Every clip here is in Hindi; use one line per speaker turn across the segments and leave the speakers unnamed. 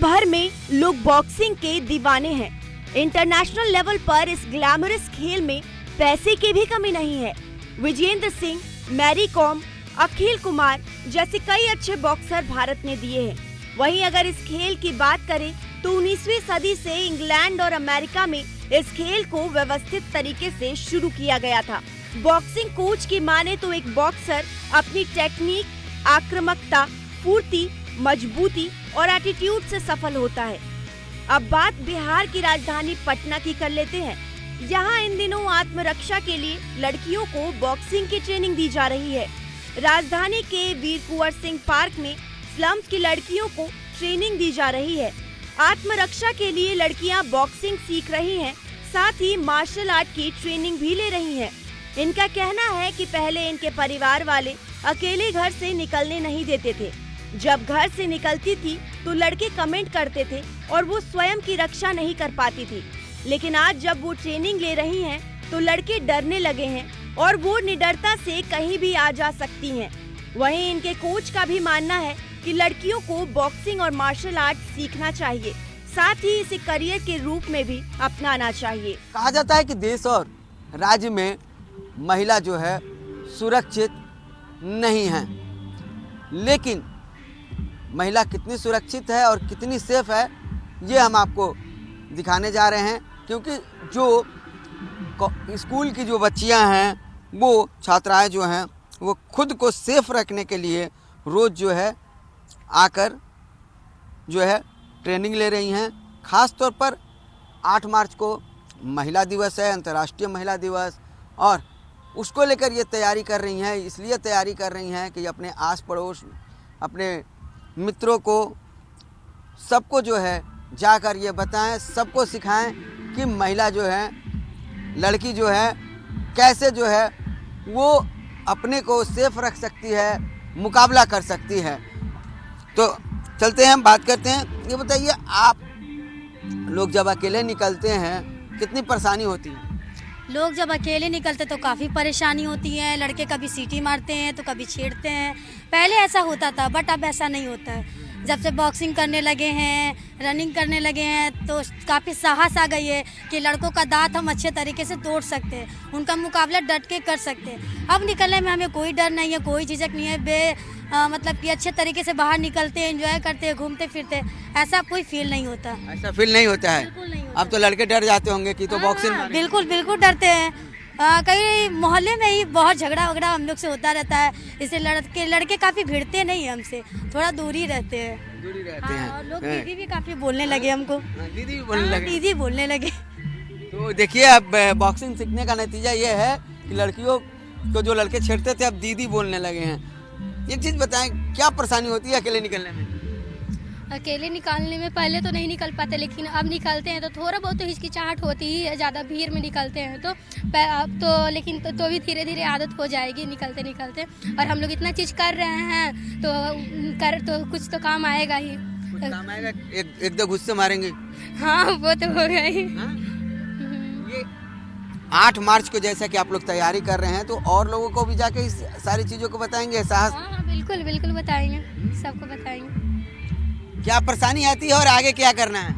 भर में लोग बॉक्सिंग के दीवाने हैं। इंटरनेशनल लेवल पर इस ग्लैमरस खेल में पैसे की भी कमी नहीं है। विजेंद्र सिंह, मैरी कॉम, अखिल कुमार जैसे कई अच्छे बॉक्सर भारत ने दिए हैं। वहीं अगर इस खेल की बात करें तो 19वीं सदी से इंग्लैंड और अमेरिका में इस खेल को व्यवस्थित तरीके से शुरू किया गया था। बॉक्सिंग कोच की माने तो एक बॉक्सर अपनी टेक्निक, आक्रामकता, फुर्ती, मजबूती और एटीट्यूड से सफल होता है। अब बात बिहार की राजधानी पटना की कर लेते हैं। यहाँ इन दिनों आत्मरक्षा के लिए लड़कियों को बॉक्सिंग की ट्रेनिंग दी जा रही है। राजधानी के वीर कुंवर सिंह पार्क में स्लम्स की लड़कियों को ट्रेनिंग दी जा रही है। आत्मरक्षा के लिए लड़कियां बॉक्सिंग सीख रही हैं, साथ ही मार्शल आर्ट की ट्रेनिंग भी ले रही हैं। इनका कहना है कि पहले इनके परिवार वाले अकेले घर से निकलने नहीं देते थे। जब घर से निकलती थी तो लड़के कमेंट करते थे और वो स्वयं की रक्षा नहीं कर पाती थी। लेकिन आज जब वो ट्रेनिंग ले रही हैं तो लड़के डरने लगे हैं और वो निडरता से कहीं भी आ जा सकती हैं। वहीं इनके कोच का भी मानना है कि लड़कियों को बॉक्सिंग और मार्शल आर्ट सीखना चाहिए, साथ ही इसे करियर के रूप में भी अपनाना चाहिए।
कहा जाता है कि देश और राज्य में महिला जो है सुरक्षित नहीं है, लेकिन महिला कितनी सुरक्षित है और कितनी सेफ है ये हम आपको दिखाने जा रहे हैं। क्योंकि जो स्कूल की जो बच्चियां हैं, वो छात्राएं जो हैं, वो खुद को सेफ रखने के लिए रोज़ जो है आकर जो है ट्रेनिंग ले रही हैं। ख़ास तौर पर 8 मार्च को महिला दिवस है, अंतर्राष्ट्रीय महिला दिवस, और उसको लेकर ये तैयारी कर रही हैं। इसलिए तैयारी कर रही हैं कि अपने आस पड़ोस, अपने मित्रों को, सबको जो है जाकर ये बताएं, सबको सिखाएं कि महिला जो है, लड़की जो है, कैसे जो है वो अपने को सेफ रख सकती है, मुकाबला कर सकती है। तो चलते हैं, हम बात करते हैं। ये बताइए, आप लोग जब अकेले निकलते हैं कितनी परेशानी होती है?
लोग जब अकेले निकलते तो काफ़ी परेशानी होती है। लड़के कभी सीटी मारते हैं तो कभी छेड़ते हैं। पहले ऐसा होता था, बट अब ऐसा नहीं होता है। जब से बॉक्सिंग करने लगे हैं, रनिंग करने लगे हैं, तो काफ़ी साहस आ गई है कि लड़कों का दांत हम अच्छे तरीके से तोड़ सकते हैं, उनका मुकाबला डट के कर सकते हैं। अब निकलने में हमें कोई डर नहीं है, कोई झिझक नहीं है। मतलब कि अच्छे तरीके से बाहर निकलते हैं, एंजॉय करते हैं, घूमते फिरते, ऐसा कोई फील नहीं होता।
ऐसा फील नहीं होता है?
बिल्कुल नहीं होता।
अब तो लड़के डर जाते होंगे कि तो बॉक्सिंग।
बिल्कुल बिल्कुल डरते हैं। कई मोहल्ले में ही बहुत झगड़ा वगड़ा हम लोग से होता रहता है, इसलिए लड़के काफ़ी भिड़ते नहीं हैं हमसे, थोड़ा दूरी रहते हैं।
दूरी रहते हैं।
और लोग दीदी भी काफ़ी बोलने लगे हमको।
दीदी भी बोलने लगे?
दीदी बोलने लगे।
तो देखिए, अब बॉक्सिंग सीखने का नतीजा ये है कि लड़कियों को जो लड़के छेड़ते थे अब दीदी बोलने लगे हैं। एक चीज़ बताएं, क्या परेशानी होती है अकेले निकलने में?
अकेले निकालने में पहले तो नहीं निकल पाते, लेकिन अब निकलते हैं तो थोड़ा बहुत तो हिचकिचाहट होती ही है। ज़्यादा भीड़ में निकलते हैं तो अब तो, लेकिन तो भी धीरे धीरे आदत हो जाएगी निकलते निकलते। और हम लोग इतना चीज़ कर रहे हैं तो कुछ तो काम आएगा ही।
कुछ काम आएगा? एक दो गुस्से मारेंगे?
हाँ, वो तो हो गया ही।
ये 8 मार्च को जैसा कि आप लोग तैयारी कर रहे हैं, तो और लोगों को भी जाके इस सारी चीज़ों को बताएंगे? साहस?
हाँ, बिल्कुल बिल्कुल बताएंगे, सबको बताएंगे।
क्या परेशानी आती है और आगे क्या करना है?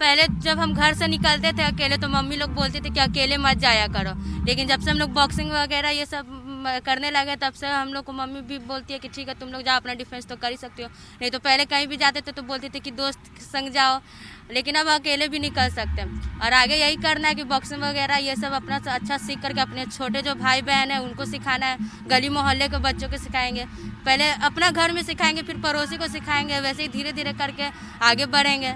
पहले जब हम घर से निकलते थे अकेले तो मम्मी लोग बोलते थे कि अकेले मत जाया करो, लेकिन जब से हम लोग बॉक्सिंग वगैरह ये सब करने लगे तब से हम लोग को मम्मी भी बोलती है कि ठीक है, तुम लोग जाओ, अपना डिफेंस तो कर ही सकते हो। नहीं तो पहले कहीं भी जाते थे तो बोलते थे कि दोस्त संग जाओ, लेकिन अब अकेले भी निकल सकते हैं। और आगे यही करना है कि बॉक्सिंग वगैरह ये सब अपना अच्छा सीख करके अपने छोटे जो भाई बहन हैं उनको सिखाना है, गली मोहल्ले के बच्चों को सिखाएंगे। पहले अपना घर में सिखाएंगे, फिर पड़ोसी को सिखाएंगे, वैसे ही धीरे धीरे करके आगे बढ़ेंगे।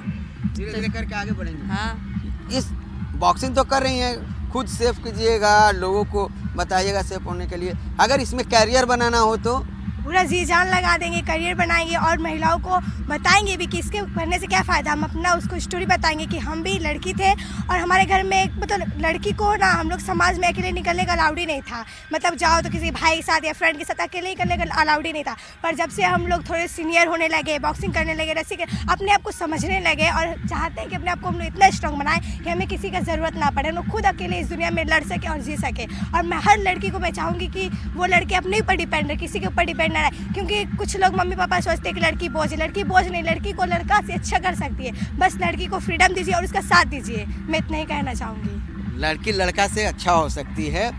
धीरे धीरे करके आगे बढ़ेंगे।
हाँ,
इस बॉक्सिंग तो कर रही हैं, खुद सेफ कीजिएगा, लोगों को बताइएगा सेफ होने के लिए। अगर इसमें कैरियर बनाना हो तो
पूरा जी जान लगा देंगे, करियर बनाएंगे और महिलाओं को बताएंगे भी कि इसके करने से क्या फ़ायदा। हम अपना उसको स्टोरी बताएंगे कि हम भी लड़की थे और हमारे घर में मतलब लड़की को ना हम लोग समाज में अकेले निकलने का अलाउड ही नहीं था। मतलब जाओ तो किसी भाई के साथ या फ्रेंड के साथ अकेले निकलने का अलाउड ही नहीं था। पर जब से हम लोग थोड़े सीनियर होने लगे, बॉक्सिंग करने लगे, रस्सी के अपने आप को समझने लगे और चाहते हैं कि अपने आप को हम लोग इतना स्ट्रॉन्ग बनाएं कि हमें किसी का ज़रूरत ना पड़े, हम लोग खुद अकेले इस दुनिया में लड़ सके और जी सके। और मैं हर लड़की को मैं चाहूँगी कि वो लड़के अपने ऊपर डिपेंड रहे, किसी के ऊपर डिपेंड करना है, क्योंकि कुछ लोग मम्मी पापा सोचते हैं कि लड़की बोझ है। लड़की बोझ नहीं, लड़की को लड़का से अच्छा कर सकती है। बस लड़की को फ्रीडम दीजिए और उसका साथ दीजिए, मैं इतना ही कहना चाहूँगी।
लड़की लड़का से अच्छा हो सकती है।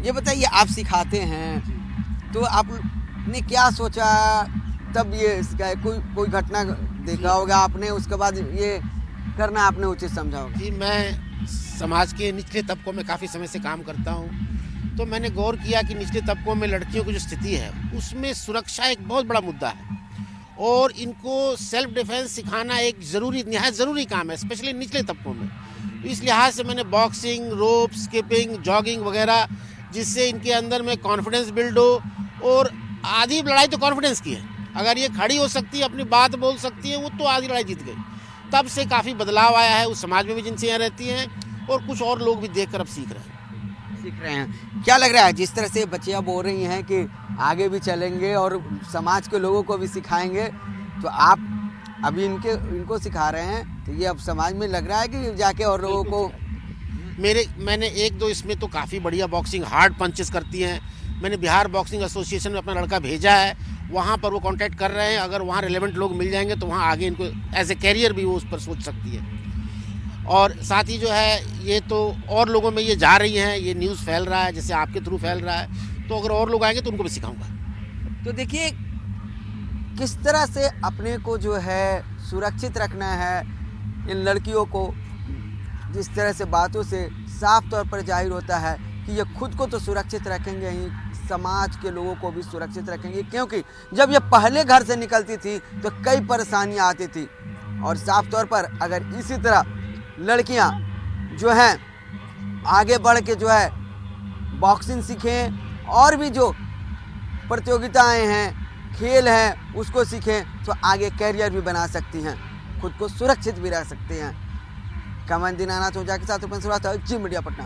ये बताइए, आप सिखाते हैं तो आपने क्या सोचा तब ये इसका कोई घटना देखा होगा आपने, उसके बाद ये करना आपने उचित समझा होगा?
जी, मैं समाज के निचले तबकों में काफ़ी समय से काम करता हूँ, तो मैंने गौर किया कि निचले तबकों में लड़कियों की जो स्थिति है उसमें सुरक्षा एक बहुत बड़ा मुद्दा है और इनको सेल्फ डिफेंस सिखाना एक निहायत ज़रूरी काम है, स्पेशली निचले तबकों में। तो इस लिहाज से मैंने बॉक्सिंग, रोप, स्किपिंग, जॉगिंग वगैरह, जिससे इनके अंदर में कॉन्फिडेंस बिल्ड हो। और आधी लड़ाई तो कॉन्फिडेंस की है, अगर ये खड़ी हो सकती है, अपनी बात बोल सकती है, वो तो आधी लड़ाई जीत गई। तब से काफ़ी बदलाव आया है उस समाज में भी जिनसे यहाँ रहती हैं, और कुछ और लोग भी देखकर अब सीख रहे हैं।
क्या लग रहा है जिस तरह से बच्चियाँ बोल रही हैं कि आगे भी चलेंगे और समाज के लोगों को भी सिखाएंगे, तो आप अभी इनको सिखा रहे हैं, तो ये अब समाज में लग रहा है कि जाके और लोगों को
मैंने एक दो इसमें तो काफ़ी बढ़िया बॉक्सिंग हार्ड पंचेस करती हैं। मैंने बिहार बॉक्सिंग एसोसिएशन में अपना लड़का भेजा है, वहाँ पर वो कांटेक्ट कर रहे हैं। अगर वहाँ रिलेवेंट लोग मिल जाएंगे तो वहाँ आगे इनको एज ए कैरियर भी वो उस पर सोच सकती है। और साथ ही जो है ये तो और लोगों में ये जा रही हैं, ये न्यूज़ फैल रहा है, जैसे आपके थ्रू फैल रहा है, तो अगर और लोग आएंगे तो उनको भी सिखाऊंगा।
तो देखिए किस तरह से अपने को जो है सुरक्षित रखना है। इन लड़कियों को जिस तरह से बातों से साफ तौर पर जाहिर होता है कि ये खुद को तो सुरक्षित रखेंगे ही, समाज के लोगों को भी सुरक्षित रखेंगे, क्योंकि जब ये पहले घर से निकलती थी तो कई परेशानियां आती थी। और साफ तौर पर अगर इसी तरह लड़कियां जो हैं आगे बढ़ के जो है बॉक्सिंग सीखें और भी जो प्रतियोगिताएं हैं, खेल हैं, उसको सीखें, तो आगे कैरियर भी बना सकती हैं, खुद को सुरक्षित भी रख सकते हैं। कमन दीनानाथ ओझा के साथ जी मीडिया पटना।